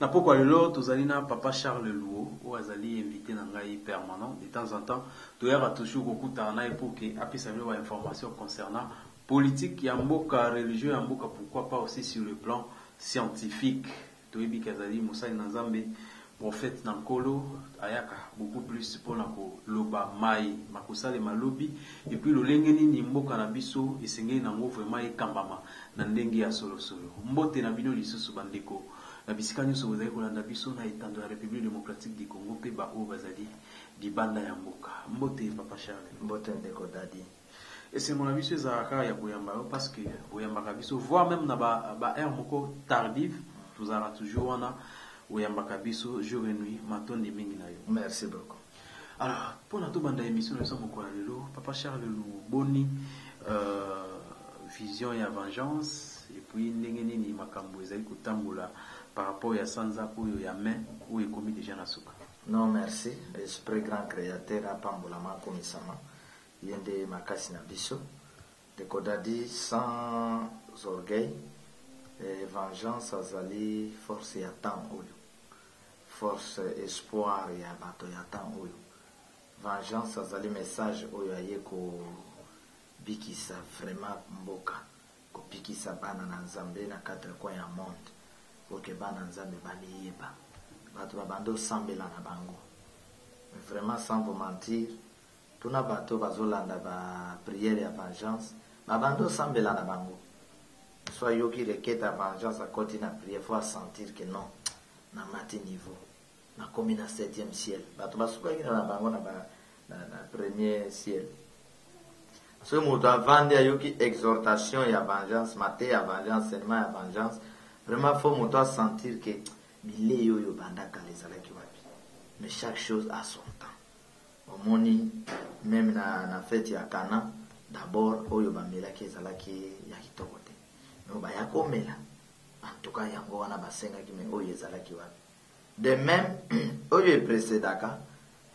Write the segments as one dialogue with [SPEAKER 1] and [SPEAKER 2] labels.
[SPEAKER 1] Na pourquoi lelo tozali na papa Charles Louo ou azali invité na ngai permanent de temps en temps toyaka toujours kokuta na pour que apesa bino ba information concernant politique ya mboka, religieux ya mboka, pourquoi pas aussi sur le plan scientifique. Toyebi kazali Musali na Nzambe prophète Nankolo ayaka beaucoup plus pour na ko loba mai makusale malobi et puis lolenge nini mboka na biso esengeli nango vraiment ekambama na ndenge ya solo solo. Mbote na bino lisusu bandeko na bisika nyonso bozali kolanda biso na etando ya République démocratique du Congo pe ba o bazali libanda ya mboka. Mbote papa Charles.
[SPEAKER 2] Mbote ndeko dadi.
[SPEAKER 1] Et c'est mon avis sur Zahara ya koyamba parce que koyamba kabiso voire même na ba air moko tardive vous aura toujours wana koyamba kabiso jour et nuit matondi mingi na yo.
[SPEAKER 2] Merci beaucoup.
[SPEAKER 1] Alors pour notre bande émission nous sommes ko lelo papa Charles Luboni vision ya vengeance et puis ndenge nini makambo ezali kotambola par rapport à Sanza Oyo ya main ou est commis déjà na suka.
[SPEAKER 2] Non merci, esprit grand créateur a pambola ma komisama. Yende makasi na biso. De kodadi sans orgueil et vengeance azali force ya temps oyo. Force espoir ya bato ya temps oyo. Vengeance azali message oyo ayeko bikisa vraiment mboka. Ko bikisa bana na Nzambe na quatre coins ya monde. Pour que bana Nzambe baliyeba bato babando sambela na bango. Vraiment sans vous mentir, tuna bato bazolanda ba prière ya vengeance babando sambela na bango. Soit yoki requête à vengeance à côté na prière, faut sentir que non na mati niveau na komi na 7e ciel bato basuka na bango na premier ciel. So moto avandi yoki exhortation ya vengeance maté ya vengeance seulement ya vengeance. Vraiment, il faut moto sentir que bile yoyo bandaka les alaki wapi. Mais chaque chose a son temps. Au moni, même na fête ya Kana, d'abord, oyo bamela ki ezalaki ya kitoko te. Mais ba ya komela. En tout cas, yango wana basenga ki me oyo ezalaki wapi. De même, oyo précédaka,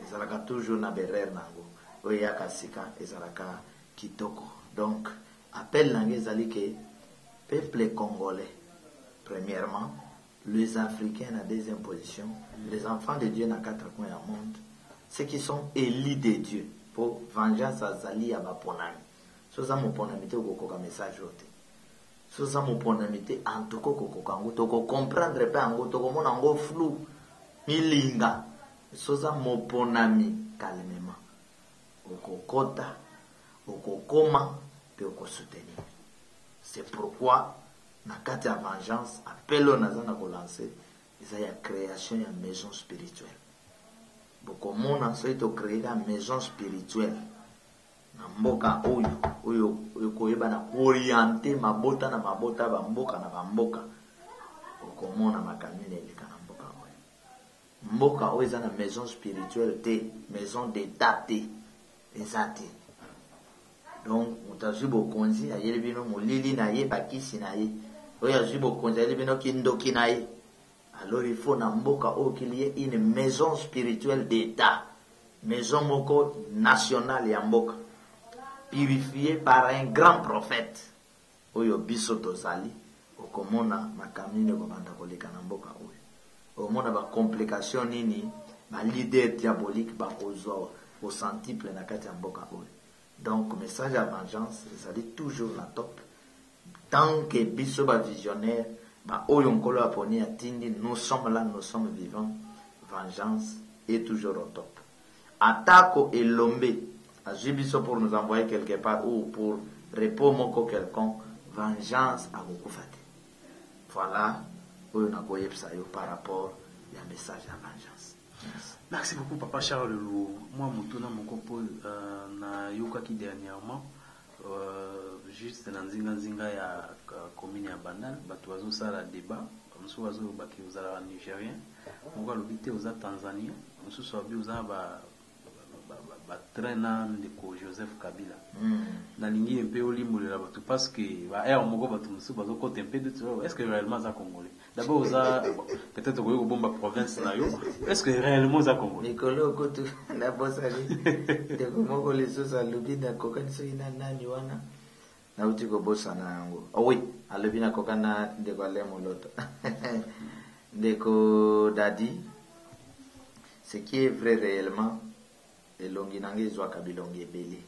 [SPEAKER 2] ezalaka toujours na berer nango. Oyo ya kasika ezalaka kitoko. Donc, appel nango ezali ke peuple congolais. Premièrement, les Africains en deuxième position, les enfants de Dieu dans 4 coins du monde, ceux qui sont élus de Dieu pour vengeance à Zali à Baponami. Soza mo ponamité au koka message ote. Soza mo ponamité en tout cas koka ngo toko comprendre pas ngo toko mona ngo flou milinga. Soza mo ponami calmement. Okokota, okokoma pe okosoutenir. C'est pourquoi na kati ya vengeance appel on azana ko lancer eza ya création ya maison spirituelle. Boko mona so ito créer la maison spirituelle na mboka oyo koyeba na orienter mabota na mabota ba mboka na ba mboka. Boko mona makamine elika na mboka oyo. Mboka oyo eza na maison spirituelle te, maison d'état te, ezate. Donc mutazi bokonzi ayeli bino molili na ye bakisi na ye. Alors il faut na mboka qu'il y ait une maison spirituelle d'État, maison moko nationale ya mboka, purifiée par un grand prophète. Oyo biso tozali okomona makamine ko banda koleka na mboka oyo. Omona ba complication nini, ba leader diabolique ba kozwa au centuple na kati ya mboka oyo. Donc message à vengeance, ça dit toujours la top. Tant que biso ba visionnaire ba oyo nkolo aponi atindi, nous sommes là, nous sommes vivants. Vengeance est toujours au top. Attaque et lombe ajibiso pour nous envoyer quelque part ou pour répondre à quelqu'un. Vengeance à beaucoup fate. Voilà oyo na koyepsa yo par rapport ya message à vengeance. Yes.
[SPEAKER 1] Merci beaucoup papa Charles Lou. Moi mutuna mon compo na yoka ki dernièrement juste na nzinga ya commune ya Bandal bato bazo sala débat musu bazo baki uzala nigérien moko lobité uza Tanzania musu sobi uza ba traîna ndeko Joseph Kabila na lingi mpe olimulela bato parce que ba air moko bato musu bazo côté mpe de est-ce que réellement ça congolais d'abord uza peut-être ko bomba province na yo est-ce que réellement ça congolais
[SPEAKER 2] Nikolo kotu na bosali de moko leso sa lobina kokanisa ina nani wana na utiko bosa na yango. Oh oui, alobina kokana de kwa lemo loto. Ndeko Dadi, ce qui est vrai réellement, et Longinange Zouaka Bilongi Belé.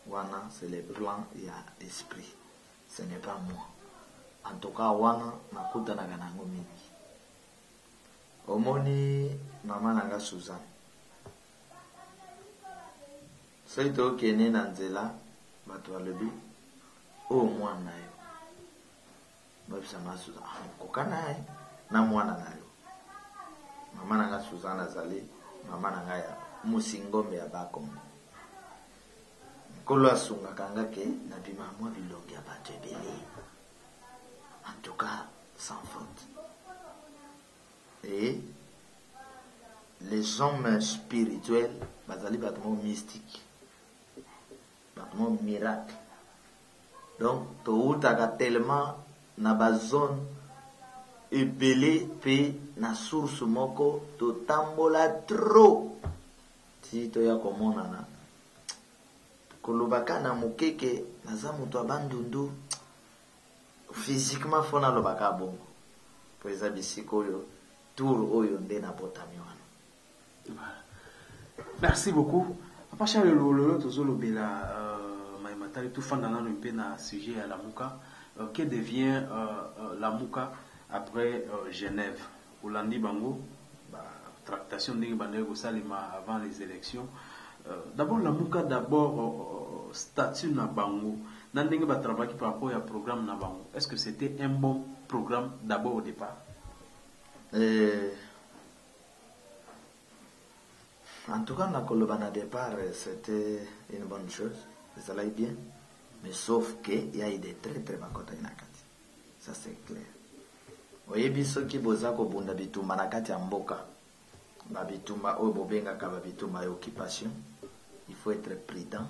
[SPEAKER 2] Wana, c'est le plan, il y a esprit. Ce n'est pas moi. En tout cas, Wana, Nakuta Naganango Mingi. Omoni, Maman Nanga Suzanne. C'est toi qui est né dans Zela, Batwa Lebi, au moins naïo. Moi, ça m'a Suzanne. Kokanaï, na moi naïo. Maman Nanga Suzanne Azali, Maman Nanga ya Musingombe ya Bakom. Kolo asunga kanga ke na bima mwa bilongi ya bato ebele. En tout cas, sans faute. Et les hommes spirituels, bazali batmo mystique, batmo miracle. Donc, to utaka tellement na bazone ebele pe na source moko to tambola trop. Si to ya komonana. Kolobaka na mukeke naza mutu abandundu physiquement fona lobaka bongo po eza bisika oyo tour oyo nde na botami wana.
[SPEAKER 1] Merci beaucoup. Papa Charles Lolo tozolobela maimatali tufanda nano mpe na sujet ya Lamuka. Que devient Lamuka après Genève? Olandi bango tractation ndenge bandeko kosalema avant les élections. D'abord Lamuka, d'abord statut na bango nandenge ba travailler par rapport au programme na bango. Est-ce que c'était un bon programme d'abord au départ?
[SPEAKER 2] En tout cas na kolobana départ c'était une bonne chose, ça allait bien, mais sauf que il y a eu des très très bakota inakati. Ça c'est clair. Oyebi soki boza ko bunda bitumba na kati ya mboka. Ba bitumba oyo bobenga ka ba bitumba occupation. Il faut être prudent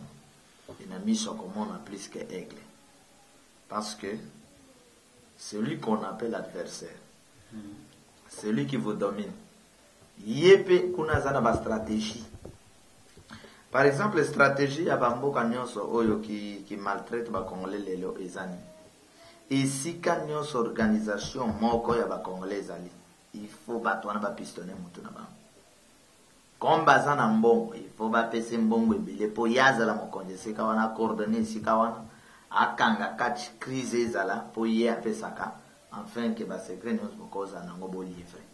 [SPEAKER 2] et ne mis sur comment on a plus que aigle. Parce que celui qu'on appelle adversaire, celui qui vous domine, yépe kuna zana ba stratégie. Par exemple, la stratégie ya bamboka nyonso oyo qui maltraite ba congolais lelo ezani. Ici quand nyonso organisation moko ya ba congolais ezali, il faut batwana ba pistonner mutu na ba. Comme bazana mbongo, il faut bapese mbongo ebele po yazala mokonje sika wana coordonner sika wana akanga catch crise ezala po ye apesaka afin que ba secret nyonso bokoza nango bo livrer.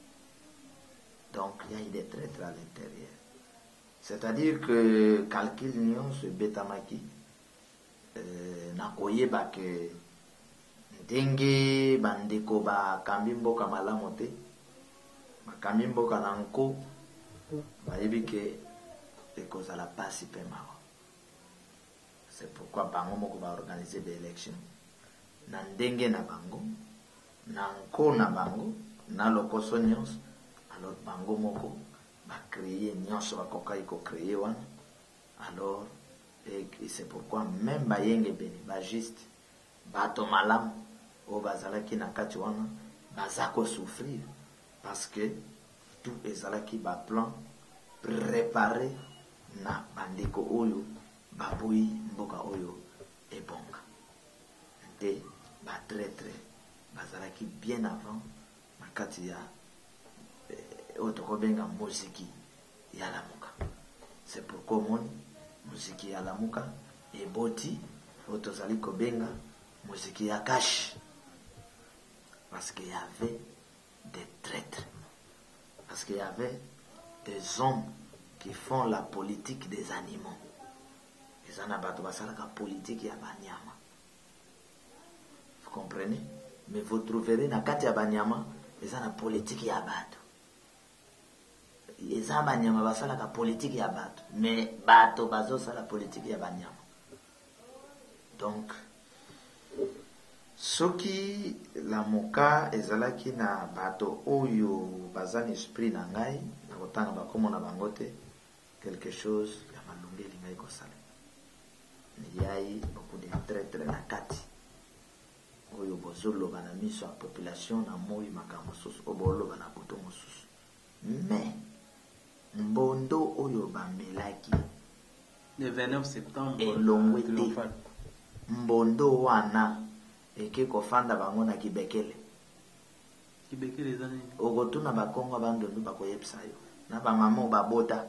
[SPEAKER 2] Donc il y a eu des traîtres à l'intérieur. C'est-à-dire que calcul nyonso betamaki na koyeba ke ndenge bandeko ba kambi mboka malamu te bakambi mboka na nko bayebi ke ekozala pasi pe mawa. C'est pourquoi bango moko ba organiser des élections na ndenge na bango na nko na bango na lokoso nyonso. Alors bango moko ba créer nyonso bakoka iko créer wana. Alors et c'est pourquoi même bayenge beni ba juste bato malamu o bazalaki na kati wana bazako souffrir parce que tout ezalaki ba plan préparé na bandeko oyo baboyi mboka oyo ebonga nde ba traître bazalaki bien avant na kati ya otokobenga muziki ya Lamuka. C'est pourquoi moni muziki ya Lamuka eboti otozali kobenga muziki ya cash parce qu'il y avait des traîtres, parce qu'il y avait des hommes qui font la politique des animaux. Ils en abattent la politique ya banyama. Vous comprenez? Mais vous trouverez na kati ya banyama, ils ont la politique ya bato. Ils ont banyama basala la politique ya bato, mais bato bazo sa la politique ya banyama. Donc soki Lamuka ezalaki na bato oyo bazani esprit na ngai na kotanga bakomo na bangote quelque chose ya malunge lingai kosala. Il y a eu beaucoup de traîtres na kati oyo bozoloba na miso ya population na moi makambo mosusu oboloba na buto mosusu. Mais mbondo oyo bamelaki
[SPEAKER 1] le 29 septembre
[SPEAKER 2] elongwe te mbondo wana eke kofanda bango na kibekele
[SPEAKER 1] Kibekele eza nini?
[SPEAKER 2] Okotuna bakongo bandondu bakoyebisa yo. Na bamama babota.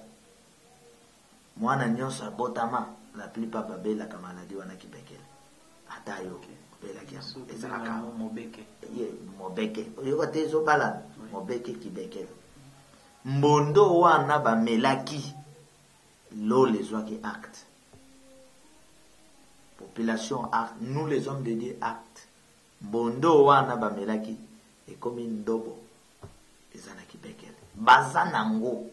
[SPEAKER 2] Mwana nyonso abotama, la plupart babelaka maladi wana kibekele. Ata yo belaki yango ezalaka
[SPEAKER 1] mobeke.
[SPEAKER 2] Ye mobeke. Oyoka te ezobala mobeke kibekele. Mbondo wana bamelaki l'eau les oies qui acte. Population acte. Nous les hommes de Dieu acte. Mbondo wana bamelaki et comme une ndobo ezana kibekele. Bazanango.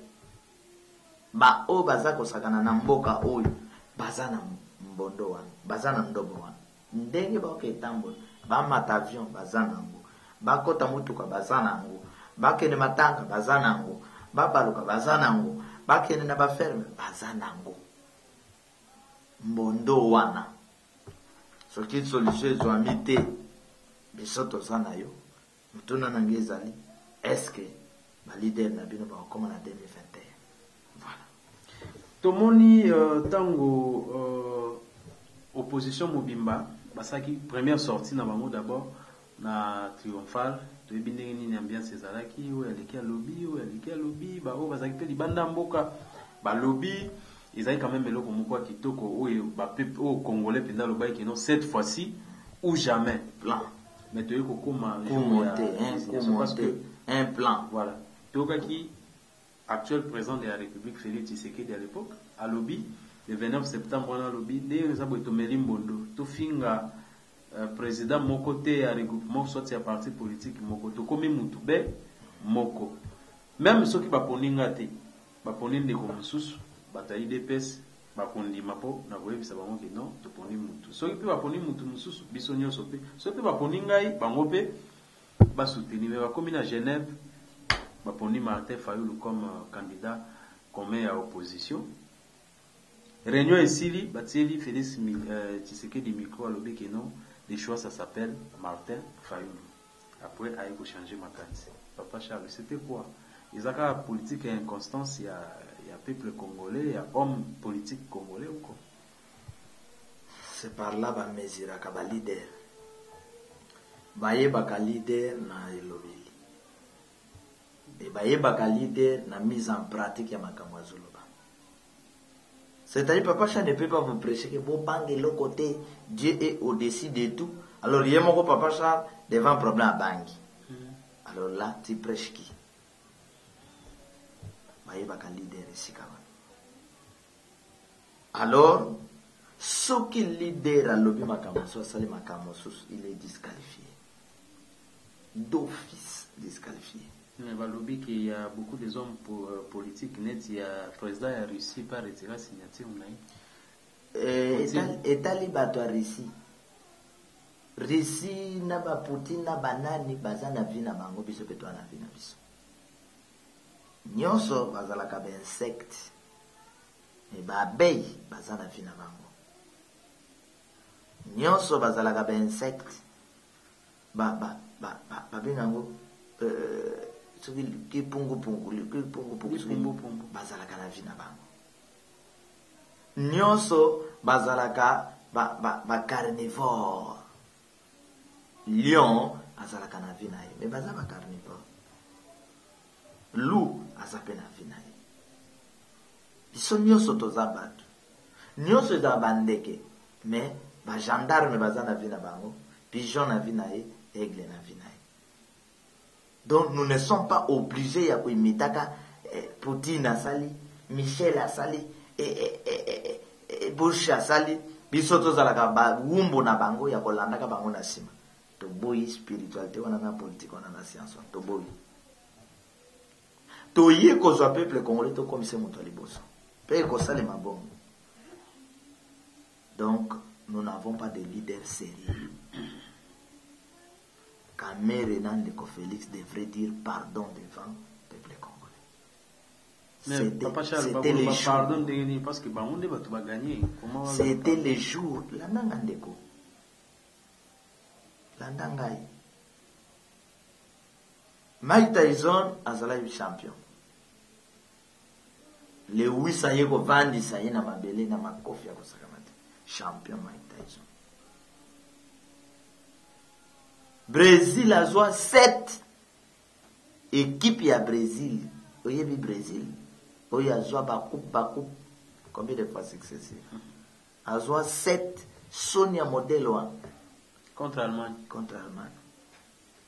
[SPEAKER 2] Ba o bazako sakana na mboka oyo. Bazana mbondo wana. Bazana ndobo wana. Ndenge ba ke tambo. Ba mata avion bazanango. Ba kota mutuka bazanango. Ba kene matanga bazanango. Ba baluka bazanango. Ba kene na ba ferme bazanango. Mbondo wana. Soki solution ezwami te bisoto sana yo mutuna nangezali est-ce que ba leader na bino ba koma na 2021 voilà
[SPEAKER 1] tomoni tango opposition mobimba basaki première sortie na bango d'abord na triomphal to ebindenge nini ambiance ezalaki oyo aleki alobi ba o bazaki pe libanda mboka ba lobby ils quand même eloko moko kitoko oyo ba peuple au congolais penda loba ki non cette fois-ci ou jamais
[SPEAKER 2] plan
[SPEAKER 1] mais tu eko koma
[SPEAKER 2] un plan
[SPEAKER 1] voilà toka ki actuel président de la République Félix Tshisekedi à l'époque à lobby le 29 septembre on a lobby de zabo tomeli mbondo to finga président moko te ya regroupement soit ya parti politique moko to komi mutu be moko même ceux qui ba poninga te ba poninde ko mususu bataille DPS bakondima po na koyebisa bango ke non toponi mutu soki mpe baponi mutu mosusu biso nyonso mpe soki mpe baponi ngai bango mpe basoutenir me bakomi na Genève baponi Martin Fayulu comme candidat commun ya opposition réunion esili batieli Félix Tshisekedi micro alobi ke non les choix ça s'appelle Martin Fayulu après aye ko changer makanisi papa Charles c'était quoi izaka politique et inconstance ya peuple congolais, il y a homme politique congolais ou quoi?
[SPEAKER 2] C'est par là que mesure ka leader. Baye baka leader na elobeli. Et baye baka leader na mise en pratique ya makambo azoloba. C'est-à-dire papa Charles ne peut pas vous prêcher que vous bangez le côté Dieu est au-dessus de tout. Alors il y a mon papa Charles devant un problème à bangi. Alors là tu prêches qui? Baka leader ici quand même. Alors, ce qui leader à l'objet Makamoso, il est disqualifié. D'office disqualifié.
[SPEAKER 1] Mais il qu'il y a beaucoup de hommes politiques net, il y a président a réussi par retirer la signature.
[SPEAKER 2] État libato a réussi. Réussi na ba Poutine na banani bazana vina bango biso petwa na vina biso. Nyonso bazalaka ba insecte e ba abeille bazana vina bango nyonso bazalaka ba insecte ba binango soki kipungu bazalaka na vina bango nyonso bazalaka ba carnivore lion azalaka na vina ye mais bazala carnivore loup azape na vina ye biso nyonso toza bato nyonso eza bandeke mais ba gendarme baza na vina bango pigeon na vina ye aigle na vina ye donc nous ne sommes pas obligés ya koimitaka Poutine asali Michel asali Bush asali biso tozalaka bawumbu na bango ya kolandaka bango na nsima toboyi spiritualité wana na politique wana na science wana toboyi toye kozwa peuple congolais tokomise moto liboso pe kosalema bongo. Donc nous n'avons pas de leader sérieux. Kamere Nandeko Félix devrait dire pardon devant le peuple congolais. C'était les jours. C'était les jours. Landangandeko. Landangai. Mike Tyson azala champion. Le 800 yeko vandi saye na mabele na makofi ya kosakamata. Champion Mike Tyson. Brésil azwa 7 équipe ya Brésil, oyebi Brésil, oyo azwa coupe, combien de fois successif? Azwa 7 Sonia modèle 1
[SPEAKER 1] contre Allemagne.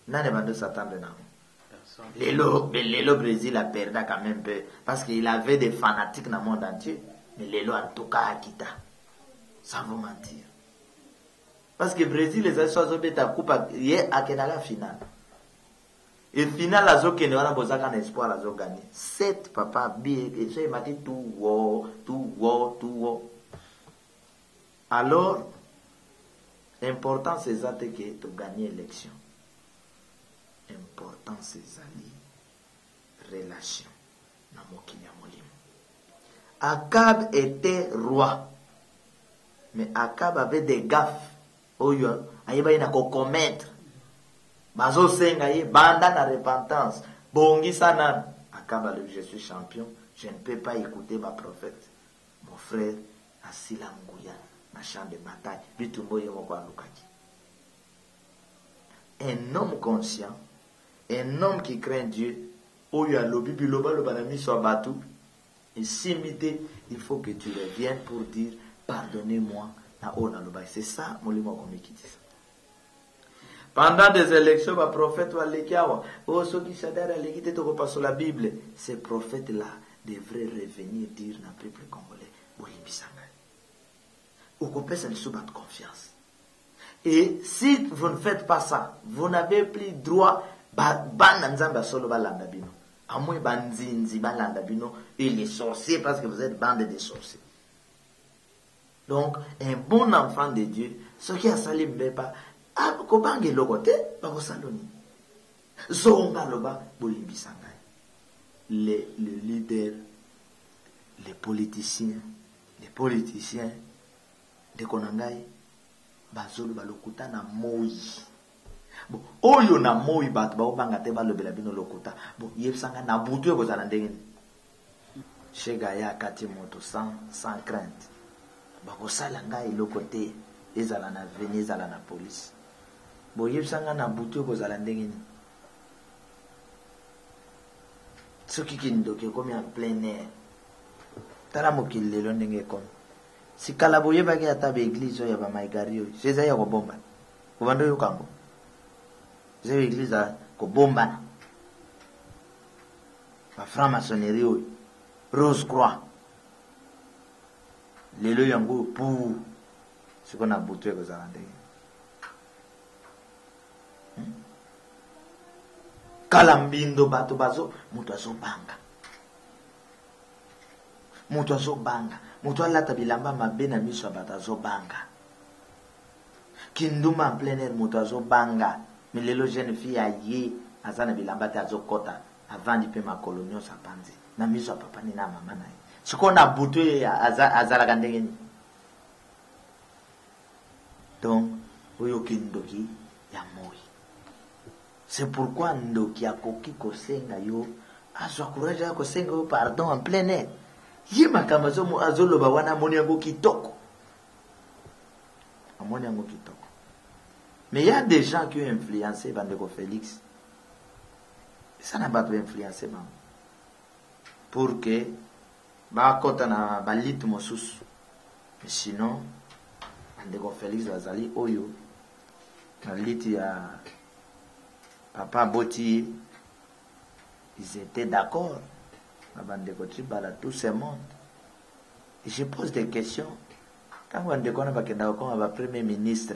[SPEAKER 2] Nane bando s'attendre na. Lelo Brésil a perdu quand même peu parce qu'il avait des fanatiques dans le monde entier, mais Lelo en tout cas Akita. Sans vous mentir. Parce que Brésil les a beta coupe hier à la finale. Et finale la zo kene wana bozaka na espoir la zo gagner. 7 papa bien et ça il m'a dit tout wo. Alors important c'est ça que tu gagner élection. Important c'est ali relation na mokili ya molimo. Akab était roi. Mais Akab avait des gaffes. Oyo ayeba ina ko commettre. Bazo senga ye banda na repentance. Bongi sana. Akab a dit je suis champion, je ne peux pas écouter ma prophète. Mon frère asila nguya na champ de bataille. Bitumbo ye moko alukaki. Un homme conscient, un homme qui craint Dieu, oyo alobi biloba loba na miso abatu. Et simité, il faut que tu reviennes pour dire pardonnez-moi. C'est ça, molimo komikiti. Pendant des élections, le prophète va l'équiawa. Oh, ceux qui s'adhèrent à l'équité, tu repasses sur la Bible. Ces prophètes-là devraient revenir dire dans le peuple congolais, au copé, ça ne se bat de confiance. Et si vous ne faites pas ça, vous n'avez plus droit à moins banzinzi balandabino et les sorciers parce que vous êtes bande de sorciers. Donc, un bon enfant de Dieu, ce qui a sali mbeba, kobange lokote, bako saloni. Zonga loba, bolimbi sangay. Les leaders, les politiciens, de Konangay, bazolo balokuta na moi. Bon, oyo na moi bat ba obanga te balobela bino lokuta. Bon, yebsanga na butu ko zala ndenge. Chegaya kati moto sans crainte. Bakosala ngai lokote ezala na veni ezala na police. Bon, yebsanga na butu ko zala ndenge ni. Soki kindoke komi en plein air. Tala mokili lelo ndenge komi. Si kala boyebaki ata ba église oyo ba maigari oyo, seza ya kobomba. Kubando yo kambo. Zé église ko bomba. Ba franc-maçonnerie oyo. Rose Croix. Lelo yango pour ce qu'on a bouté aux Arandais. Kalambindo bato bazo mutu azobanga. Mutu alata bilamba mabe na miso ya bato azobanga. Kinduma en plein air mutu azobanga. Mais lelo jeune fille aye azana bilamba te azokota avant di pe makolonio sa panzi. Na miso ya papa ni na mama na ye. Ce qu'on a bouté azala gandengeni. Donc, oyo kindoki ya moi. C'est pourquoi ndoki akoki kosenga yo azwa courage ya kosenga yo pardon en plein air. Ye makamazo mo azoloba wana moni yango kitoko. Amoni yango kitoko. Mais il y a des gens qui ont influencé Bandeko Félix. Ça n'a pas influencé maman. Pour que bakota na balit mosusu. Mais sinon Bandeko Félix azali oyo na liti ya papa Boti, ils étaient d'accord. Bandeko Tribala tout ce monde. Et je pose des questions. Quand Bandeko na bakenda ko ba premier ministre,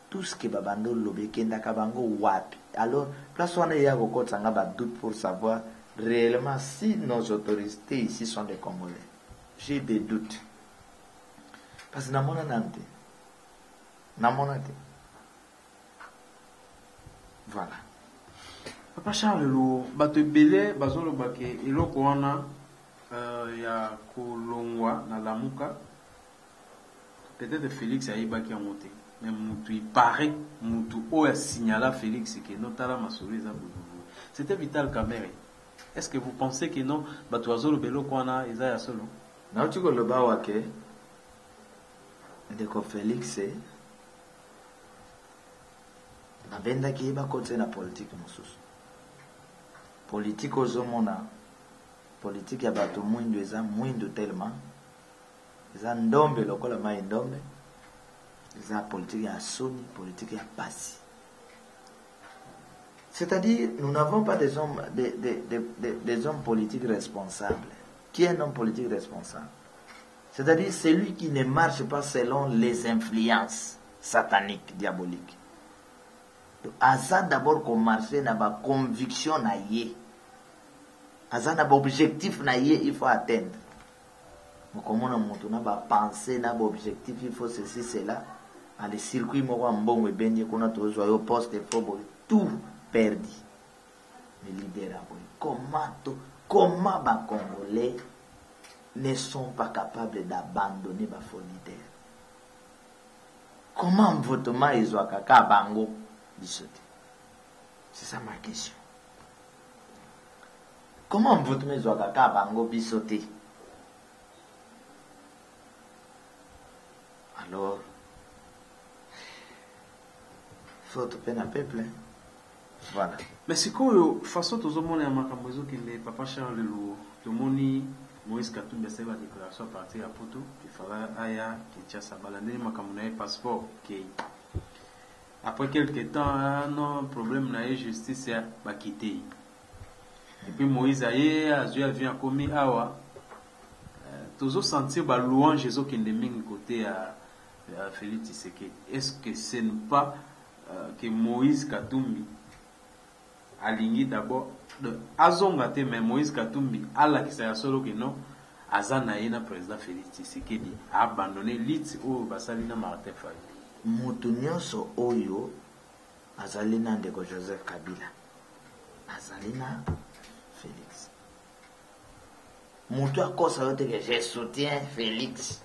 [SPEAKER 2] tout ce que babando lobe kenda kabango wapi. Alors place wana ya ko tsanga ba doute pour savoir réellement si nos autorités ici sont des Congolais. J'ai des doutes. Parce que namona nante. Voilà.
[SPEAKER 1] Papa Charles lo bato belé bazolo bake eloko wana ya kolongwa na lamuka. Peut-être Félix a ibaki amote. Mais il paraît mutu oya signala Félix que notala masolo eza boubou. C'était Vital Kamerhe. Est-ce que vous pensez que non bato azolo belo kwana eza ya solo?
[SPEAKER 2] Na uti ko loba wake ndeko Félix na benda ki ba kote na politique mosusu. politique ozomona politique ya bato mwindo eza mwindo tellement eza ndombe lokola mai ndombe eza politique ya soni politique ya pasi. C'est-à-dire, nous n'avons pas des hommes, des hommes politiques responsables. Qui est un homme politique responsable? C'est-à-dire, celui qui ne marche pas selon les influences sataniques, diaboliques. Aza d'abord qu'on marche dans la conviction na yé. Aza na objectif na yé, il faut atteindre. Mais comme on a monté na ba pensée na ba objectif, il faut ceci cela. À les circuits mo wa mbongo e benye kuna to zo yo poste fo tout perdu. Mais leader comment les Congolais ne sont pas capables d'abandonner les faux leaders? Comment votement ils ont kaka bango bisoté? C'est ça ma question. Comment votement ils ont kaka bango bisoté? Alors, il faut tout peine à peuple. Voilà.
[SPEAKER 1] Mais c'est quoi façon tout le monde a marqué que le papa Charles Luo, tout le monde Moïse Katumbi a fait la déclaration à partir à Poto, il fallait aya Kinshasa balander makamuna passeport qui après quelques temps non problème na justice ya bakité. Et puis Moïse aye azui vient commis awa toujours sentir ba louange zo qui ndeming côté à Félix Tshisekedi. Est-ce que ce n'est pas que Moïse Katumbi alingi d'abord de azongate mais Moïse Katumbi ala ki sa solo que non azana yena président Félix Tshisekedi a abandonné lit au basalina Martin Fayulu
[SPEAKER 2] mutu nyonso oyo azalina ndeko Joseph Kabila azalina Félix mutu akosa yote que je soutiens Félix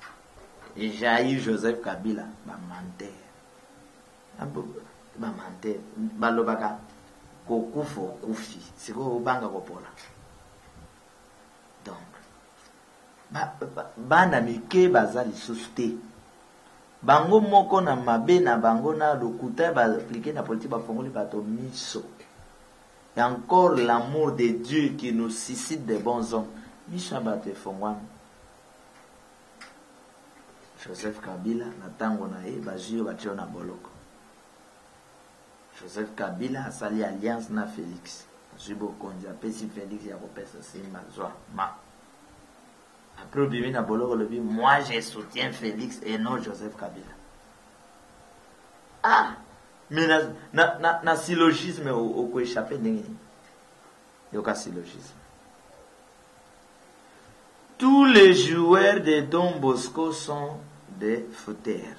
[SPEAKER 2] et j'ai Joseph Kabila ba menteur ba menteur balobaka kokufa okufi siko obanga kopola donc bana mike baza lisusu te bango moko na mabe na bango na lokuta ba appliquer na politique ba fongoli bato miso et encore l'amour de Dieu qui nous suscite des bons hommes miso bato fongwana Joseph Kabila na tango na ye bazio batio na boloko Joseph Kabila a sali alliance na Félix. Zubo konja pesi Félix ya kopesa simba zwa ma. Après au bimi na boloko lobi moi je soutiens Félix et non Joseph Kabila. Ah, mais na syllogisme au ko échapper ndenge. Yoka syllogisme. Tous les joueurs de Don Bosco sont des footeurs.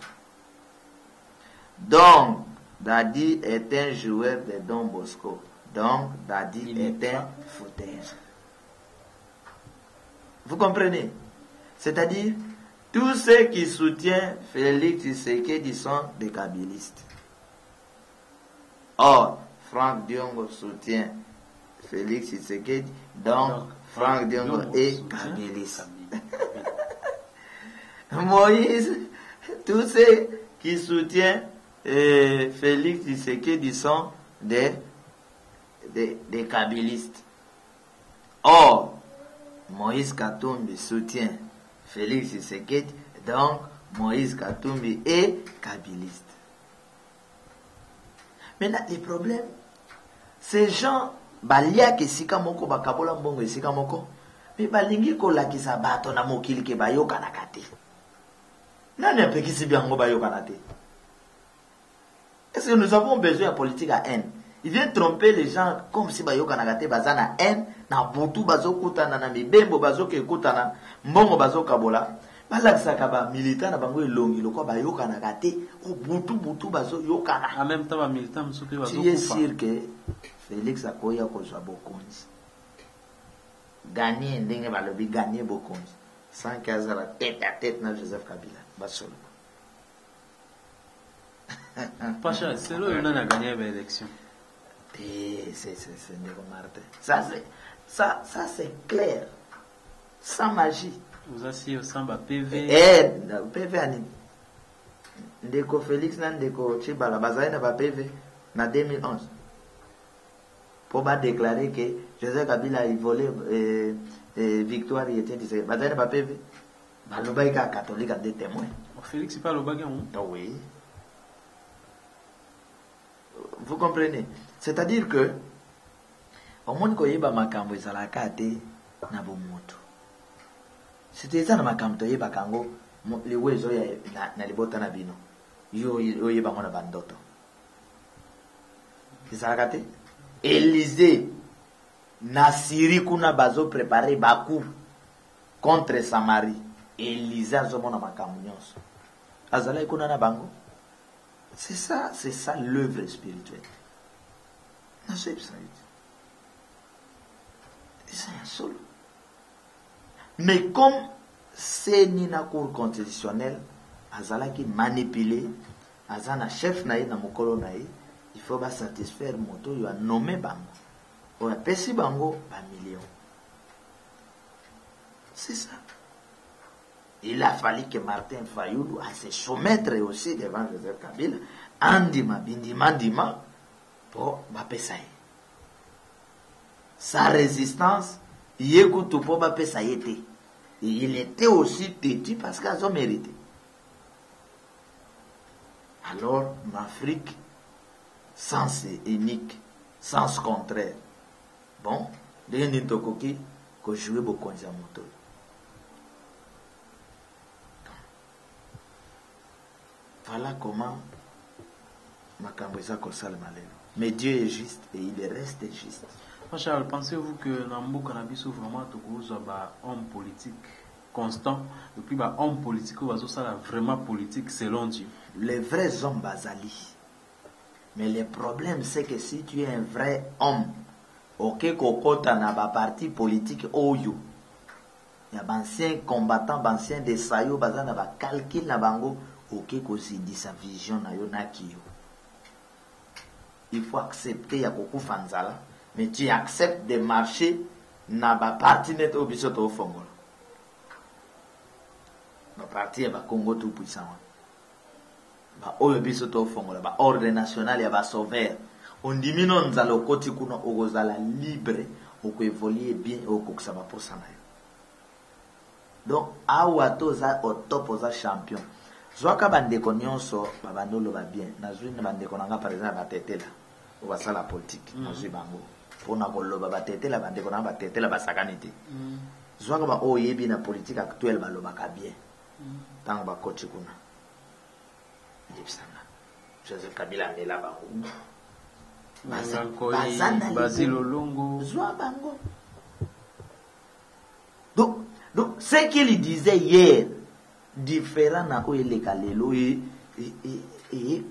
[SPEAKER 2] Donc Dadi est un joueur de Don Bosco. Donc, Dadi est un footeur. Vous comprenez? C'est-à-dire, tous ceux qui soutiennent Félix Tshisekedi sont des kabylistes. Or, Franck Diongo soutient Félix Tshisekedi, donc Franck Diongo est kabyliste. Moïse, tous ceux qui soutiennent Félix Tshisekedi sont des kabylistes. Or, Moïse Katumbi soutient Félix Tshisekedi, donc Moïse Katumbi est kabyliste. Maintenant, le problème, ces gens, balia ke sika moko bakabola mbongo esika moko, mais balingi ko lakisa bato na mokili ke bayoka na kate. Nani apekisi biango bayoka na te? Est-ce que nous avons besoin de politique à haine? Il vient tromper les gens comme si bayoka na kate bazana haine, na butu bazo kutana na mibembo bazo ke kutana, mbongo bazo kabola. Balakisa kaba militant na bango elongi loko bayoka na kate, o butu bazo yokana.
[SPEAKER 1] En même temps ba militant msuki bazo kufa.
[SPEAKER 2] Tu es sûr que Félix akoya kozwa bokonzi. Gagner ndenge balobi gagner bokonzi. Sans qu'elle la tête à tête na Joseph Kabila. Basolo.
[SPEAKER 1] Pacha, c'est là où on a gagné l'élection.
[SPEAKER 2] C'est Ndeko Martin. Ça c'est clair. Sans magie.
[SPEAKER 1] Vous asseyez au samba PV.
[SPEAKER 2] PV ani. Ndeko Félix na Ndeko Chibala bazali na ba PV na 2011. pour déclarer que Joseph Kabila a volé victoire, il était disait. Bazane pas PV. Balobaïka catholique a des témoins.
[SPEAKER 1] Félix, c'est pas le bagarre.
[SPEAKER 2] Oui. Vous comprenez? C'est-à-dire que, au monde qu'on y a makambo ezalaka te na bomoto. C'était ça na makambo y ba kango le wezo ya na libota na bino. Yo y ba mona bandoto. Ezalaka te. Élysée na Syrie kuna bazo préparer Bakou contre Samarie. Élysée azomona makambo nyonso. Azala kuna na bango. C'est ça l'œuvre spirituelle. C'est un seul. Mais comme c'est une cour constitutionnelle, azala qui manipulé, azana chef naï na mokolo naï, il faut pas satisfaire moto, il a nommé bango. On a pesi bango par million. C'est ça. Il a fallu que Martin Fayoulou a se soumettre aussi devant Joseph Kabila, andima, bindima, pour Bapessaï. Sa résistance, il écoute pour Bapessaï était. Et il était aussi têtu parce qu'ils ont mérité. Alors, l'Afrique, sens unique, sens contraire. Bon, les Nintokoki, que jouer beaucoup de moto. Voilà comment Makambouza Kosal Malelo. Mais Dieu est juste et il reste juste.
[SPEAKER 1] Charles, pensez-vous que Nambo Cannabis vraiment un homme politique constant et puis un homme politique ou vraiment politique selon Dieu?
[SPEAKER 2] Les vrais hommes basali. Mais le problème c'est que si tu es un vrai homme, ok, kokota na ba parti politique oyo. Il y a d'anciens combattants, d'anciens des sayo, bazana ba calcul na bango. Ok, aussi dit sa vision na yo na kiyo. Il faut accepter ya koku fanzala, mais tu acceptes de marcher na ba parti net au bisoto au fongola. Ba parti ba Congo tout puissant. Ba oyo bisoto au fongola, ba ordre national ya ba sauveur. On diminue nzalo koti kuna ogozala libre, oko évoluer bien oko kusaba posa na yo. Donc awa toza au top oza champion. Zwaka bandeko nyonso babandolo ba bien nazwi na bandeko nanga par exemple batetela ou basala politique nazwi bango pona koloba batetela bandeko nanga batetela basakanité zwaka ba oyebi na politique actuelle balobaka bien tango ba coach kuna lipsana Joseph Kabila mela bango bazana
[SPEAKER 1] Basile Longo
[SPEAKER 2] zwa bango donc ce qu'il disait hier différent na oele kalelo et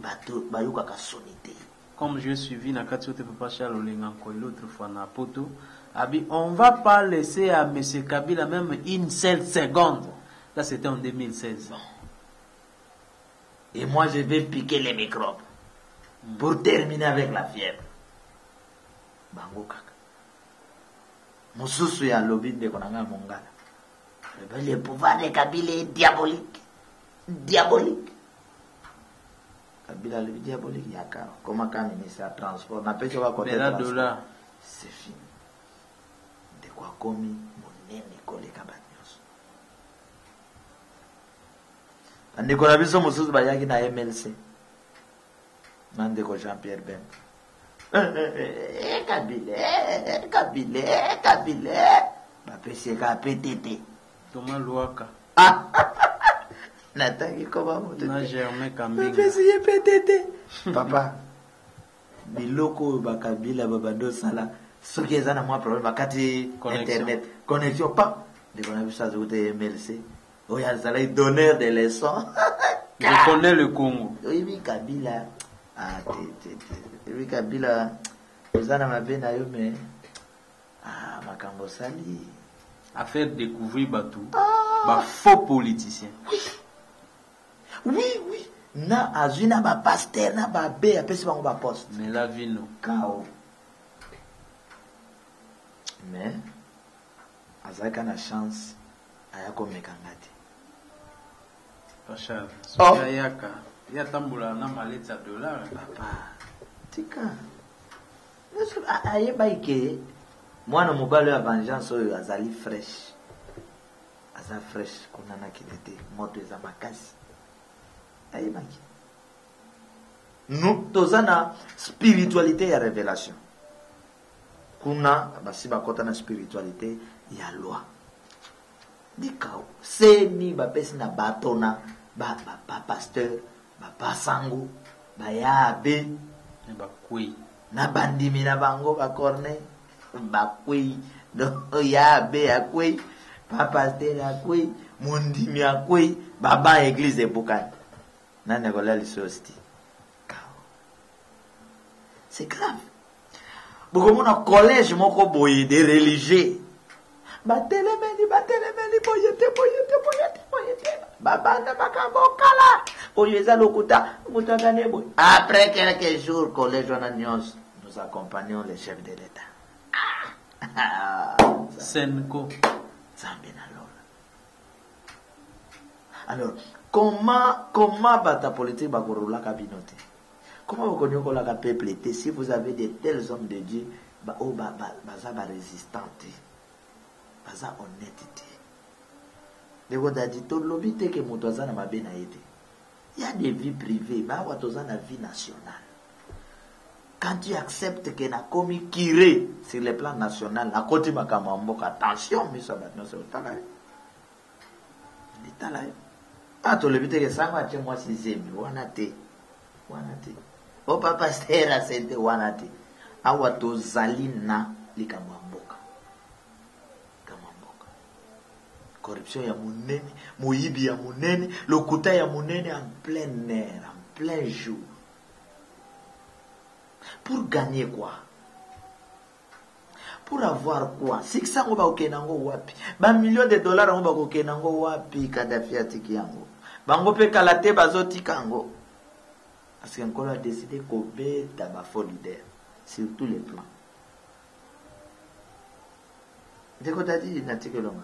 [SPEAKER 2] bato bayoka ka sonité.
[SPEAKER 1] Comme j'ai suivi na katiote papa Charles Olenganko l'autre fois na poto, abi on va pas laisser à monsieur Kabila même une seule seconde. Là c'était en 2016.
[SPEAKER 2] Et moi je vais piquer les microbes pour terminer avec la fièvre. Bango kaka. Mususu ya lobby de konanga mongala. Le pouvoir de Kabila est diabolique. Diabolique. Kabila le diabolique, yaka. Comment quand le ministère de transport n'a pas de côté transport. C'est fini. De quoi commis mon nez collé Kabanyos. Ande ko nabiso mususu bayaki na MLC. Mande ko Jean-Pierre Ben. Kabila. Ba pesi ka PTT.
[SPEAKER 1] Thomas Louaka.
[SPEAKER 2] Ah, Nathalie, comment vous
[SPEAKER 1] dites? Germain Kambinga.
[SPEAKER 2] Papa, biloko bakabila babando sala. Ce qui est un moi problème, bakati internet, connexion pas. De on a vu ça sur MLC. Oh, il y a ça donneur de leçons.
[SPEAKER 1] Je connais le Congo.
[SPEAKER 2] Oui, Kabila. Ah, oui, Kabila. Vous en avez na yo mais ah, makambo sali.
[SPEAKER 1] À faire découvrir Batou, faux politicien.
[SPEAKER 2] Oui. Na azuna ba pasteur na ba be apesi bango ba poste.
[SPEAKER 1] Mais la vie non.
[SPEAKER 2] Kao. Mais azaka na chance ayako mekangati.
[SPEAKER 1] Pasha. So yaka. Ya tambula na maleta $.
[SPEAKER 2] Papa. Tika. ayeba ike mwana mobali ya vengeance oyo azali fresh. Aza fresh kunana kitete moto eza makasi. Ayeba ike. Nous tozana spiritualité ya révélation. Kuna basi bakota na spiritualité ya loi. Dikao seni bapesi na batona ba pasteur ba pasango ba yabe
[SPEAKER 1] ba kui
[SPEAKER 2] na bandimi na bango ba corne ba kui do yabe akui pa pasteur akui mundimi akui baba église epokani na nekola lisosti. C'est grave. Beaucoup mon collège moko boye des religieux. Batelemeni boyete. Babanda bakabokala. Oyeza lokuta mutakane boy. Après quelques jours collège on annonce nous accompagnons le chef de l'État.
[SPEAKER 1] Senko
[SPEAKER 2] Zambina alors comment bata politique bakorula kabinote? Comment vous connaissez la peuple était si vous avez de tels hommes de Dieu, baza résistante, baza honnêteté. Les gars dit tout l'obité que motoza na mabena été. Il y a des vies privées, bah watoza na vie nationale. Quand tu acceptes que na komi kiré sur le plan national, na côté makamambo, attention, mais ça va non c'est au là. Ah tout l'obité que ça va chez moi sixième, wanate. O papa stera sente wanati awa tozali na likambo ya mboka corruption ya munene moyibi ya munene lokuta ya munene en plein air en plein jour pour gagner quoi, pour avoir quoi? 600 ba okenango wapi ba millions de dollars ngo ba okenango wapi Kadhafi atiki yango bango pe kalate bazotika ngo. Parce qu'on a décidé qu'on met d'abord faux leader sur tous les plans. Dès qu'on a dit, il n'a pas de l'homme.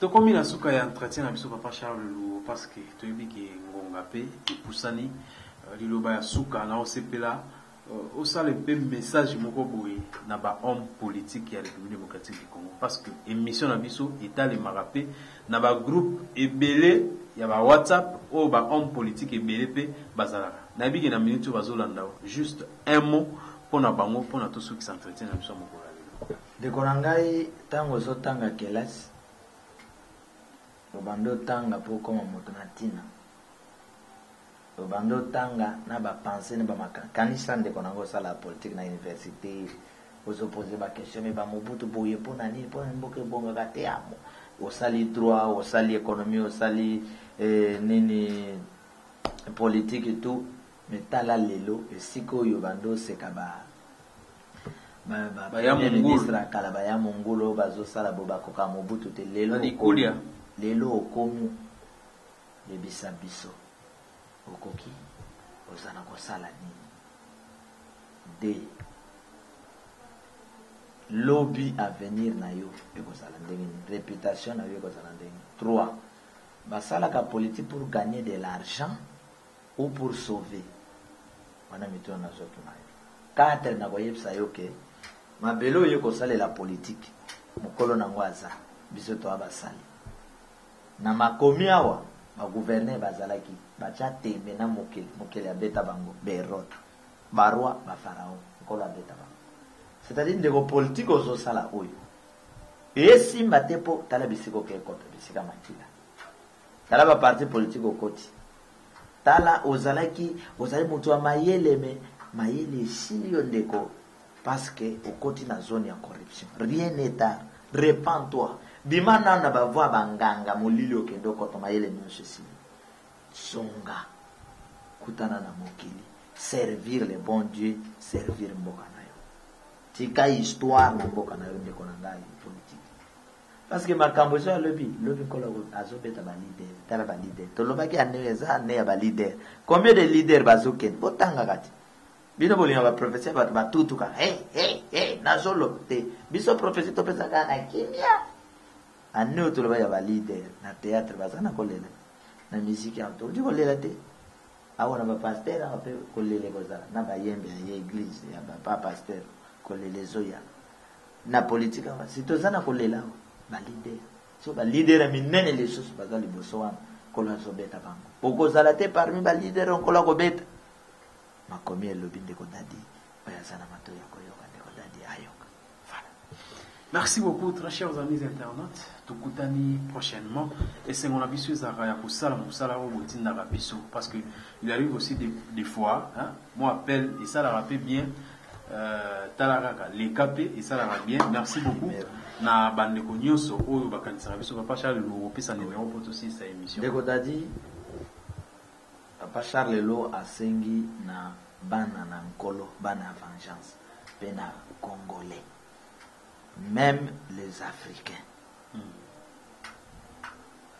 [SPEAKER 1] Donc, comme il a souka et entretien avec papa Charles Lou, parce que tu as dit que Ngongapé, et Poussani, Liloba souka, na OCP là, au sein le message moko boy, na ba homme politique qui a République démocratique du Congo. Parce que émission na biso, état les marapé, na ba groupe ebélé, il y a ba WhatsApp, ou ba homme politique ebélé pe bazala. Nabi na minute bazolanda juste un mot pour na bango pour na tous ceux qui s'entretiennent na biso moko la.
[SPEAKER 2] De konangai tango zo tanga kelas. Obando tanga po koma moto na tina. Obando tanga na ba penser na ba makanisa de konango sala politique na université. Ozo poser ba question mais ba mobutu boye po na nini po mboke bonga kate amo. Osali droit, osali économie, osali nini politique et tout. Mais tala lelo esiko yo bando sekaba
[SPEAKER 1] ya
[SPEAKER 2] ministre kala ba ya mongolo bazo sala boba koka mobutu te lelo okomu le bisabiso okoki ozana ko sala nini de lobby à venir na yo eko sala ndenge réputation na yo eko sala ndenge 3 basala ka politique pour gagner de l'argent ou pour sauver. Wana mito na zoto na yo. 4 na koyebisa yo ke mabelo yo ko sala la politique. Mokolo na ngwaza biso to abasali. Na makomi awa ba gouverner bazalaki bacha tembe na mokele abeta bango berot. Barwa ba farao mokolo abeta bango. C'est-à-dire de politique ozo sala oyo. Esi mbatepo tala bisiko ke kota bisika makila. Tala ba parti politique okoti. Tala ozalaki mutu wa mayele me mayele siyo ndeko parce que okoti na zone ya corruption. Rien n'est tard. Répands-toi. Bimana na bavwa banganga molili okendo koto mayele nyonso si. Songa kutana na mokili. Servir le bon Dieu, servir mboka na yo. Tika histoire na mboka na yo ndeko na ngai politique. Parce que makambo so lobi kola azobeta ba leader tala ba leader to lobaki aneweza ne ya ba leader combien de leaders bazoken botanga kati bino bolinga ba professeur ba tutuka hey nazolo te biso professeur to pesa kana kimia aneo to loba ya ba leader na théâtre bazana kolela na musique ya to diko lela te awona ba pasteur ape kolele kozala na ba yembe ya église ya ba pasteur kolelezo ya na politique si tozana kolela ba leader so ba leader minene les choses baza liboso wana kola zobeta bango okozala te parmi ba leader onkola kobeta makomi elobi ndeko dadi bayazana mato ya koyoka ndeko dadi ayoka. Voilà.
[SPEAKER 1] Merci beaucoup très chers amis internautes tukutani prochainement et c'est mon avis zaka ya kusala musala o botinda ka biso parce que il arrive aussi des fois hein moi appelle et ça la rappelle bien talaraka les capé et ça la rappelle bien. Merci beaucoup na bandeko nyonso oyo bakanisa biso papa Charles Lo pesa numéro pour aussi sa émission
[SPEAKER 2] ndeko dadi papa Charles Lo asengi na bana na nkolo bana vengeance pena congolais même les africains.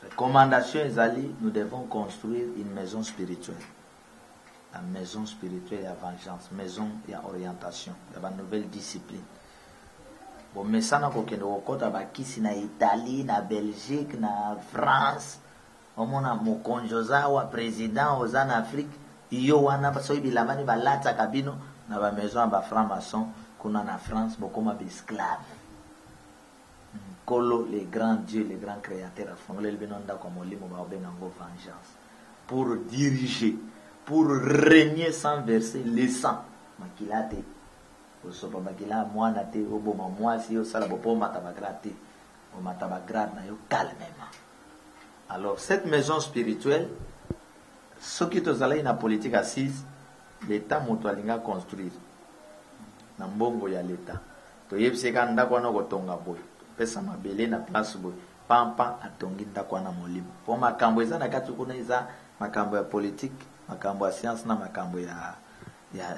[SPEAKER 2] Recommandation ezali, nous devons construire une maison spirituelle. La maison spirituelle ya vengeance, maison ya orientation, ya nouvelle discipline. Bon, mais ça n'a aucun okota bakisi na Italie, na Belgique, na France. Omona mokonjoza wa président aux en Afrique, iyo wana baso bilamani balata kabino na ba maison ba franc-maçon kuna na France bokoma ba esclave. Kolo les grands dieux, les grands créateurs fongolé benonda comme olimo ba benango vengeance pour diriger, pour régner sans verser le sang. Makilate osoba bakila mwana te oboma mwasi yo sala bopo matabagrate o matabagrate na yo calmement. Alors cette maison spirituelle ce qui tozala ina politique assise l'état moto alinga construire na mbongo ya l'état to yebiseka ndako na kotonga boy pesa mabele na place boy pampa atongi ndako na molimo po makambo eza na kati kuna eza makambo ya politique makambo ya science na makambo ya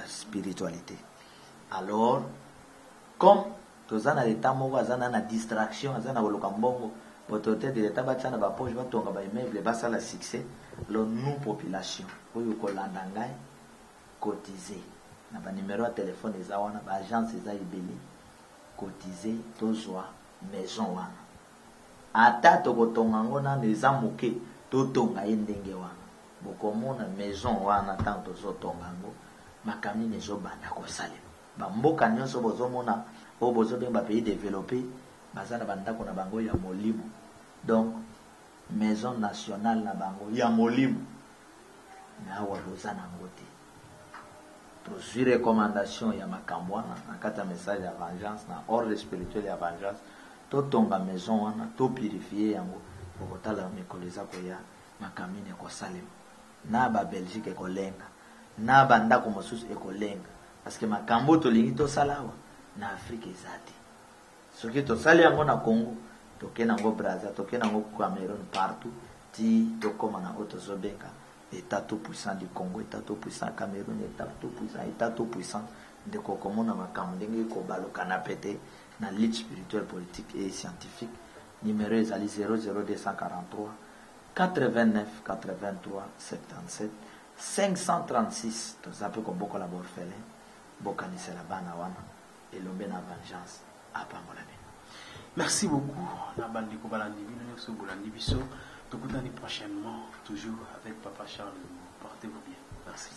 [SPEAKER 2] spiritualité. Alors comme tozana l'état moko azana na distraction azana koloka mbongo autorité de l'état batana ba poche batonga ba immeuble basa la succès. Alors nous population oyo kolanda ngai cotiser na ba numéro ya téléphone eza wana ba agence eza ibeli cotiser tozwa maison wana ata tokotonga ngo na eza moke totonga ye ndenge wana bokomona maison wana tanto tozotonga ngo makamini nezobanda kosalema bamboka nyonso bozomona o bozobenga pays développé baza na bandako na bango ya molimo. Donc maison nationale na bango ya molimo na waboza na ngote produire recommandation ya makambo wana na kata message ya vengeance na ordre spirituel ya vengeance totonga maison wana to purifier yango okotala mikoleza ko ya makamine ko salema na ba Belgique ekolenga na bandako mosusu ekolenga parce que makambo tolingi to salawa na Afrique ezati soki to sali yango na Congo tokena ngo Brazza tokena ngo Cameroun partout ti tokoma na auto zobenga état tout puissant du Congo état tout puissant Cameroun état tout puissant de kokomona makambo ndenge ko baloka na pété na lutte spirituelle politique et scientifique. Numéro ezali 00243 89 83 77 536 tozape ko boko la borfelin bokanisa la bana wana elombe na vengeance apambola bino.
[SPEAKER 1] Merci beaucoup na bandiko balandi bino nyonso bolandi biso tokutani prochainement toujours avec Papa Charles. Portez-vous bien. Merci.